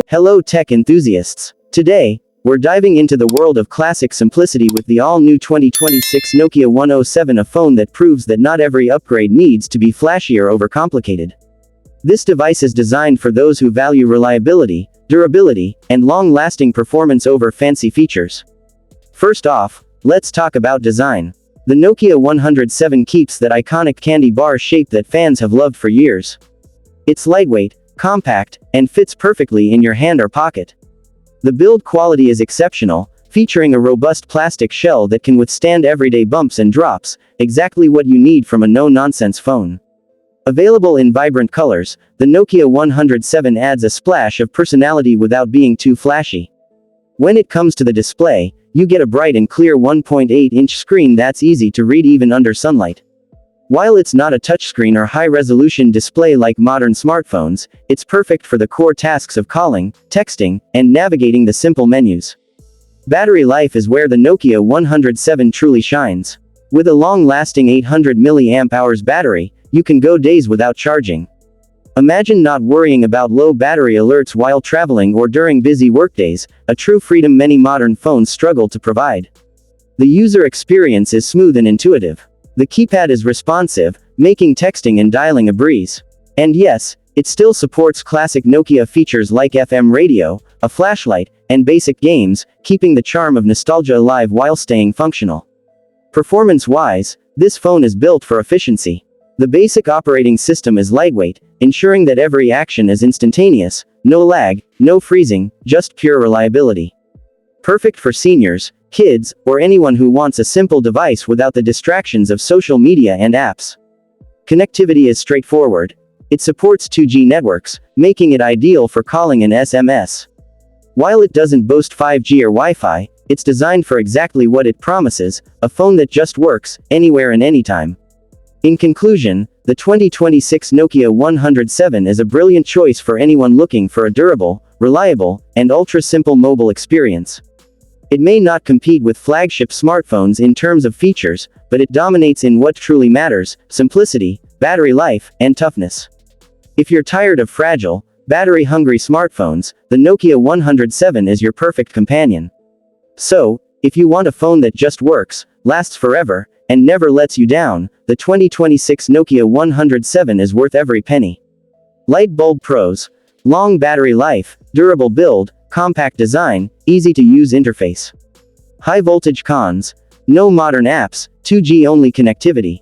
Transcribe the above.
Hello tech enthusiasts. Today, we're diving into the world of classic simplicity with the all-new 2026 Nokia 107, a phone that proves that not every upgrade needs to be flashy or overcomplicated. This device is designed for those who value reliability, durability, and long-lasting performance over fancy features. First off, let's talk about design. The Nokia 107 keeps that iconic candy bar shape that fans have loved for years. It's lightweight, compact, and fits perfectly in your hand or pocket. The build quality is exceptional, featuring a robust plastic shell that can withstand everyday bumps and drops, exactly what you need from a no-nonsense phone. Available in vibrant colors, the Nokia 107 adds a splash of personality without being too flashy. When it comes to the display, you get a bright and clear 1.8-inch screen that's easy to read even under sunlight. While it's not a touchscreen or high-resolution display like modern smartphones, it's perfect for the core tasks of calling, texting, and navigating the simple menus. Battery life is where the Nokia 107 truly shines. With a long-lasting 800 mAh battery, you can go days without charging. Imagine not worrying about low battery alerts while traveling or during busy workdays, a true freedom many modern phones struggle to provide. The user experience is smooth and intuitive. The keypad is responsive, making texting and dialing a breeze. And yes, it still supports classic Nokia features like FM radio, a flashlight, and basic games, keeping the charm of nostalgia alive while staying functional. Performance-wise, this phone is built for efficiency. The basic operating system is lightweight, ensuring that every action is instantaneous, no lag, no freezing, just pure reliability. Perfect for seniors, kids, or anyone who wants a simple device without the distractions of social media and apps. Connectivity is straightforward. It supports 2G networks, making it ideal for calling and SMS. While it doesn't boast 5G or Wi-Fi, it's designed for exactly what it promises, a phone that just works, anywhere and anytime. In conclusion, the 2026 Nokia 107 is a brilliant choice for anyone looking for a durable, reliable, and ultra-simple mobile experience. It may not compete with flagship smartphones in terms of features, but it dominates in what truly matters: simplicity, battery life, and toughness. If you're tired of fragile, battery-hungry smartphones, the Nokia 107 is your perfect companion. So, if you want a phone that just works, lasts forever, and never lets you down, the 2026 Nokia 107 is worth every penny. Light bulb pros: long battery life, durable build, compact design, easy-to-use interface. High voltage cons: no modern apps, 2G only connectivity.